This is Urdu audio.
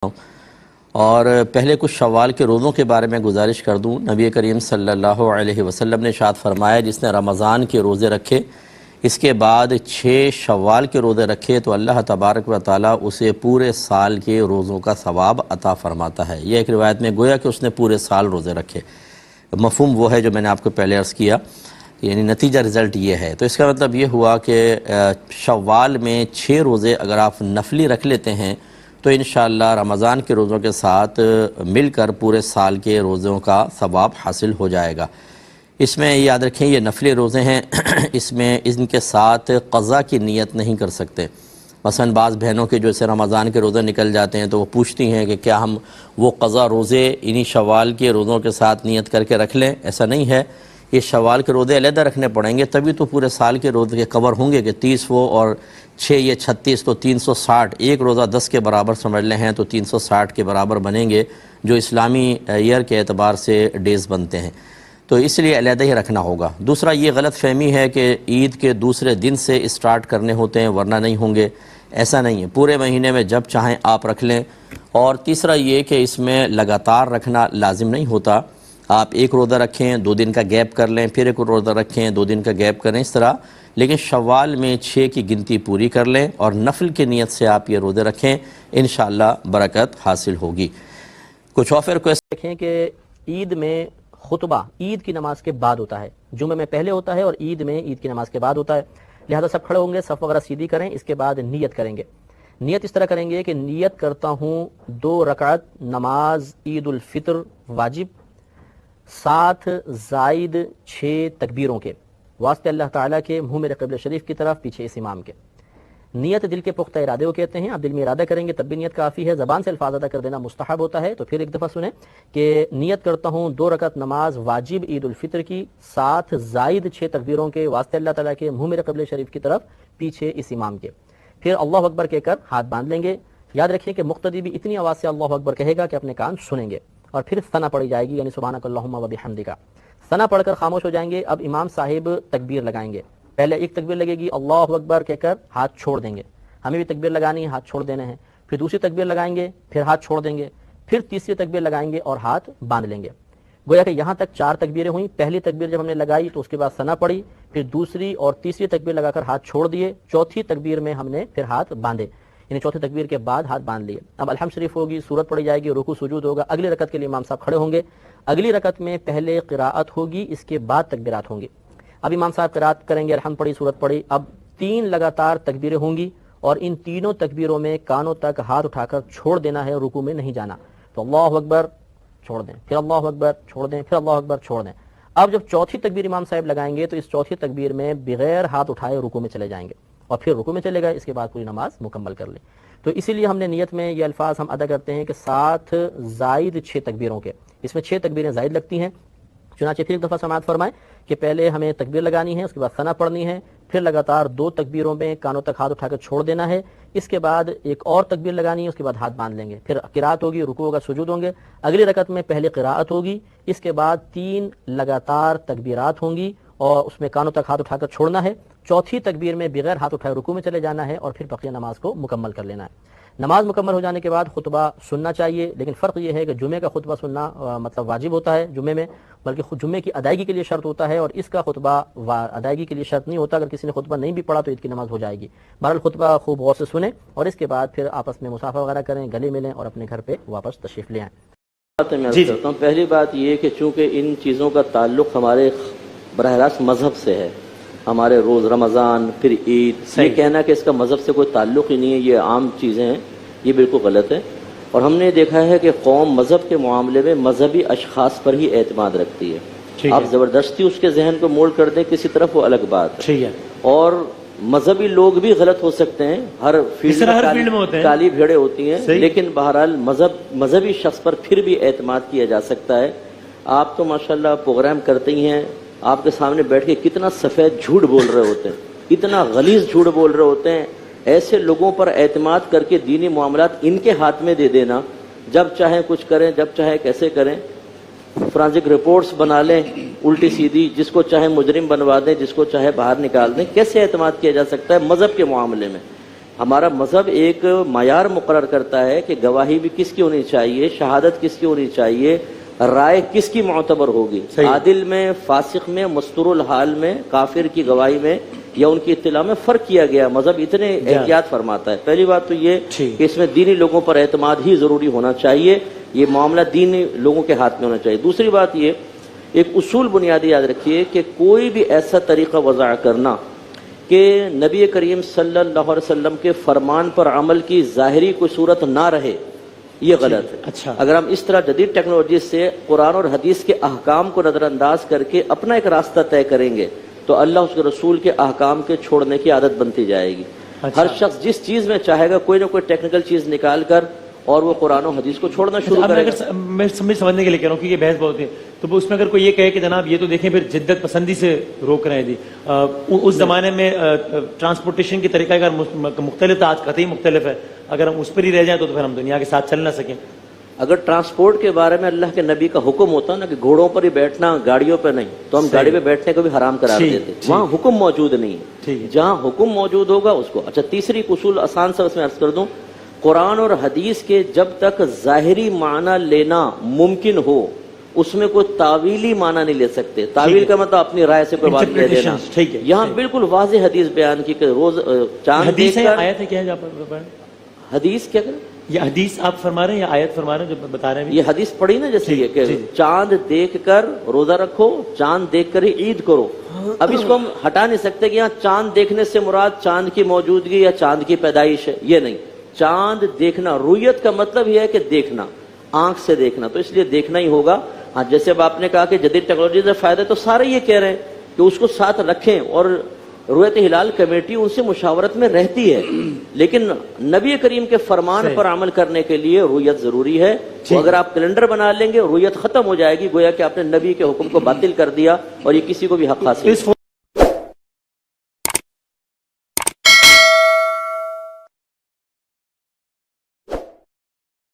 اور پہلے کچھ شوال کے روزوں کے بارے میں گزارش کر دوں۔ نبی کریم صلی اللہ علیہ وسلم نے ارشاد فرمایا جس نے رمضان کے روزے رکھے اس کے بعد 6 شوال کے روزے رکھے تو اللہ تبارک و تعالیٰ اسے پورے سال کے روزوں کا ثواب عطا فرماتا ہے۔ یہ ایک روایت میں گویا کہ اس نے پورے سال روزے رکھے، مفہوم وہ ہے جو میں نے آپ کو پہلے عرض کیا، یعنی نتیجہ رزلٹ یہ ہے۔ تو اس کا مطلب یہ ہوا کہ شوال میں 6 روزے اگر آپ نفلی رکھ لیتے ہیں تو انشاءاللہ رمضان کے روزوں کے ساتھ مل کر پورے سال کے روزوں کا ثواب حاصل ہو جائے گا۔ اس میں یاد رکھیں یہ نفلی روزے ہیں، اس میں ان کے ساتھ قضا کی نیت نہیں کر سکتے۔ مثلا بعض بہنوں کے جو اسے رمضان کے روزے نکل جاتے ہیں تو وہ پوچھتی ہیں کہ کیا ہم وہ قضا روزے انہی شوال کے روزوں کے ساتھ نیت کر کے رکھ لیں؟ ایسا نہیں ہے، یہ شوال کے روزے علیحدہ رکھنے پڑیں گے، تبھی تو پورے سال کے روزے کے کور ہوں گے کہ 30 وہ اور 6 یہ 36 تو 360، ایک روزہ 10 کے برابر سمجھ لیں ہیں تو 360 کے برابر بنیں گے جو اسلامی ایئر کے اعتبار سے ڈیز بنتے ہیں، تو اس لیے علیحدہ ہی رکھنا ہوگا۔ دوسرا یہ غلط فہمی ہے کہ عید کے دوسرے دن سے اسٹارٹ کرنے ہوتے ہیں ورنہ نہیں ہوں گے، ایسا نہیں ہے، پورے مہینے میں جب چاہیں آپ رکھ لیں۔ اور تیسرا یہ کہ اس میں لگاتار رکھنا لازم نہیں ہوتا، آپ ایک روزہ رکھیں 2 دن کا گیپ کر لیں، پھر ایک روزہ رکھیں 2 دن کا گیپ کریں، اس طرح، لیکن شوال میں 6 کی گنتی پوری کر لیں اور نفل کی نیت سے آپ یہ روزے رکھیں، انشاءاللہ برکت حاصل ہوگی۔ کچھ اور ریکویسٹ دیکھیں کہ عید میں خطبہ عید کی نماز کے بعد ہوتا ہے، جمعہ میں پہلے ہوتا ہے اور عید میں عید کی نماز کے بعد ہوتا ہے، لہذا سب کھڑے ہوں گے، صف وغیرہ سیدھی کریں، اس کے بعد نیت کریں گے۔ نیت اس طرح کریں گے کہ نیت کرتا ہوں 2 رکعت نماز عید الفطر واجب 7 زائد 6 تکبیروں کے واسطے اللہ تعالیٰ کے، منہ میرے قبلہ شریف کی طرف، پیچھے اس امام کے۔ نیت دل کے پختہ ارادے کو کہتے ہیں، آپ دل میں ارادہ کریں گے تب بھی نیت کافی ہے، زبان سے الفاظ ادا کر دینا مستحب ہوتا ہے۔ تو پھر ایک دفعہ سنیں کہ نیت کرتا ہوں 2 رکعت نماز واجب عید الفطر کی 7 زائد 6 تکبیروں کے واسطے اللہ تعالیٰ کے، منہ میرے قبلہ شریف کی طرف، پیچھے اس امام کے۔ پھر اللہ اکبر کہہ کر ہاتھ باندھ لیں گے۔ یاد رکھیں کہ مقتدی بھی اتنی آواز سے اللہ اکبر کہے گا کہ اپنے کان سنیں گے، اور پھر ثنا پڑھی جائے گی، یعنی سبحانک اللہم و بحمدک۔ ثنا پڑھ کر خاموش ہو جائیں گے۔ اب امام صاحب تکبیر لگائیں گے، پہلے ایک تکبیر لگے گی اللہ اکبر کہہ کر ہاتھ چھوڑ دیں گے، ہمیں بھی تکبیر لگانی ہے، ہاتھ چھوڑ دینے ہیں، پھر دوسری تکبیر لگائیں گے، پھر ہاتھ چھوڑ دیں گے، پھر تیسری تکبیر لگائیں گے اور ہاتھ باندھ لیں گے۔ گویا کہ یہاں تک 4 تکبیریں ہوئیں۔ پہلی تکبیر جب ہم نے لگائی تو اس کے بعد ثنا پڑھی، پھر دوسری اور تیسری تکبیر لگا کر ہاتھ چھوڑ دیے، چوتھی تکبیر میں ہم نے پھر ہاتھ باندھے، یعنی چوتھی تکبیر کے بعد ہاتھ باندھ لیے۔ اب الحمد شریف ہوگی، سورت پڑھی جائے گی، رکوع سجود ہوگا، اگلی رکعت کے لیے امام صاحب کھڑے ہوں گے۔ اگلی رکعت میں پہلے قراءت ہوگی، اس کے بعد تکبیرات ہوں گی۔ اب امام صاحب قراءت کریں گے، الحمد پڑھی، سورت پڑھی، اب 3 لگاتار تکبیریں ہوں گی، اور ان تینوں تکبیروں میں کانوں تک ہاتھ اٹھا کر چھوڑ دینا ہے، رکوع میں نہیں جانا۔ تو اللہ اکبر چھوڑ دیں، پھر اللہ اکبر چھوڑ دیں، پھر اللہ اکبر چھوڑ دیں۔ اب جب چوتھی تکبیر امام صاحب لگائیں گے تو اس چوتھی تکبیر میں بغیر ہاتھ اٹھائے رکوع میں چلے جائیں گے، اور پھر رکوع میں چلے گئے، اس کے بعد پوری نماز مکمل کر لیں۔ تو اسی لیے ہم نے نیت میں یہ الفاظ ہم ادا کرتے ہیں کہ 7 زائد 6 تکبیروں کے، اس میں 6 تکبیریں زائد لگتی ہیں۔ چنانچہ پھر ایک دفعہ سماعت فرمائیں کہ پہلے ہمیں تکبیر لگانی ہے، اس کے بعد ثنا پڑھنی ہے، پھر لگاتار 2 تکبیروں میں کانوں تک ہاتھ اٹھا کر چھوڑ دینا ہے، اس کے بعد ایک اور تکبیر لگانی ہے، اس کے بعد ہاتھ باندھ لیں گے، پھر قراءت ہوگی، رکوع ہوگا، سجود ہوں گے۔ اگلی رکعت میں پہلے قراءت ہوگی، اس کے بعد 3 لگاتار تکبیرات ہوں گی اور اس میں کانوں تک ہاتھ اٹھا کر چھوڑنا ہے۔ چوتھی تکبیر میں بغیر ہاتھ اٹھائے رکوع میں چلے جانا ہے اور پھر بقیہ نماز کو مکمل کر لینا ہے۔ نماز مکمل ہو جانے کے بعد خطبہ سننا چاہیے، لیکن فرق یہ ہے کہ جمعے کا خطبہ سننا مطلب واجب ہوتا ہے جمعے میں، بلکہ خود جمعے کی ادائیگی کے لیے شرط ہوتا ہے، اور اس کا خطبہ ادائیگی کے لیے شرط نہیں ہوتا۔ اگر کسی نے خطبہ نہیں بھی پڑھا تو عید کی نماز ہو جائے گی۔ بہرحال خطبہ خوب غور سے سنیں اور اس کے بعد پھر آپس میں مصافحہ وغیرہ کریں، گلے ملیں اور اپنے گھر پہ واپس تشریف لے آئیں۔ میں عرض کرتا ہوں، پہلی بات یہ کہ چونکہ ان چیزوں کا تعلق ہمارے براہ راست مذہب سے ہے، ہمارے روز رمضان پھر عید، یہ کہنا کہ اس کا مذہب سے کوئی تعلق ہی نہیں ہے، یہ عام چیزیں ہیں، یہ بالکل غلط ہے۔ اور ہم نے دیکھا ہے کہ قوم مذہب کے معاملے میں مذہبی اشخاص پر ہی اعتماد رکھتی ہے، آپ زبردستی اس کے ذہن کو مولڈ کر دیں کسی طرف، وہ الگ بات ہے۔ اور مذہبی لوگ بھی غلط ہو سکتے ہیں، ہر فیلڈ میں کالی بھیڑیں ہوتی ہیں، لیکن بہرحال مذہبی شخص پر پھر بھی اعتماد کیا جا سکتا ہے۔ آپ تو ماشاءاللہ پروگرام کرتے ہی ہیں، آپ کے سامنے بیٹھ کے کتنا سفید جھوٹ بول رہے ہوتے ہیں، اتنا غلیظ جھوٹ بول رہے ہوتے ہیں۔ ایسے لوگوں پر اعتماد کر کے دینی معاملات ان کے ہاتھ میں دے دینا، جب چاہیں کچھ کریں، جب چاہیں کیسے کریں، فرانسک رپورٹس بنا لیں الٹی سیدھی، جس کو چاہے مجرم بنوا دیں، جس کو چاہے باہر نکال دیں، کیسے اعتماد کیا جا سکتا ہے مذہب کے معاملے میں؟ ہمارا مذہب ایک معیار مقرر کرتا ہے کہ گواہی بھی کس کی ہونی چاہیے، شہادت کس کی ہونی چاہیے، رائے کس کی معتبر ہوگی، عادل میں، فاسق میں، مستور الحال میں، کافر کی گواہی میں یا ان کی اطلاع میں فرق کیا گیا. مذہب اتنے احتیاط فرماتا ہے. پہلی بات تو یہ کہ اس میں دینی لوگوں پر اعتماد ہی ضروری ہونا چاہیے، یہ معاملہ دینی لوگوں کے ہاتھ میں ہونا چاہیے. دوسری بات یہ ایک اصول بنیادی یاد رکھیے کہ کوئی بھی ایسا طریقہ وضع کرنا کہ نبی کریم صلی اللہ علیہ وسلم کے فرمان پر عمل کی ظاہری کوئی صورت نہ رہے، یہ غلط ہے. اچھا، اگر ہم اس طرح جدید ٹیکنالوجی سے قرآن اور حدیث کے احکام کو نظر انداز کر کے اپنا ایک راستہ طے کریں گے تو اللہ اس کے رسول کے احکام کے چھوڑنے کی عادت بنتی جائے گی. ہر شخص جس چیز میں چاہے گا کوئی نہ کوئی ٹیکنیکل چیز نکال کر اور وہ قرآن و حدیث کو چھوڑنا شروع کرے گا. میں سمجھنے کے لیے کہہ رہا ہوں کہ یہ بحث بہت ہے، تو اس میں اگر کوئی یہ کہے کہ جناب یہ تو دیکھیں پھر جدت پسندی سے روک رہے ہیں جی، اس زمانے میں ٹرانسپورٹیشن کی طریقہ کار مختلف تھا، آج قطعی مختلف ہے. اگر ہم اس پر ہی رہ جائیں تو پھر ہم دنیا کے ساتھ چل نہ سکیں. اگر ٹرانسپورٹ کے بارے میں اللہ کے نبی کا حکم ہوتا نا کہ گھوڑوں پر ہی بیٹھنا، گاڑیوں پہ نہیں، تو ہم گاڑی پہ بیٹھنے کو بھی حرام قرار دیتے. وہاں حکم موجود نہیں ہے، جہاں حکم موجود ہوگا اس کو. اچھا، تیسری اصول آسان سے اس میں عرض کر دوں، قرآن اور حدیث کے جب تک ظاہری معنی لینا ممکن ہو اس میں کوئی تعویلی معنی نہیں لے سکتے. تعویل کا مطلب اپنی رائے سے کوئی بات کہہ دینا. یہاں بالکل واضح حدیث بیان کی کہ روز چاند دیکھ کر آیت ہے کیا ہے حدیث کیا کریں، یہ حدیث آپ فرما رہے ہیں یا آیت فرما رہے ہیں جو بتا رہے ہیں؟ یہ حدیث پڑھی نا، جیسے یہ کہ چاند دیکھ کر روزہ رکھو، چاند دیکھ کر ہی عید کرو. اب اس کو ہم ہٹا نہیں سکتے کہ یہاں چاند دیکھنے سے مراد چاند کی موجودگی یا چاند کی پیدائش ہے، یہ نہیں. چاند دیکھنا، رویت کا مطلب یہ ہے کہ دیکھنا، آنکھ سے دیکھنا، تو اس لیے دیکھنا ہی ہوگا. ہاں، جیسے اب آپ نے کہا کہ جدید ٹیکنالوجی سے فائدہ، تو سارے یہ کہہ رہے ہیں کہ اس کو ساتھ رکھیں، اور رویت ہلال کمیٹی ان سے مشاورت میں رہتی ہے، لیکن نبی کریم کے فرمان پر عمل کرنے کے لیے رویت ضروری ہے. تو اگر آپ کیلنڈر بنا لیں گے رویت ختم ہو جائے گی، گویا کہ آپ نے نبی کے حکم کو باطل کر دیا اور یہ کسی کو بھی حق حاصل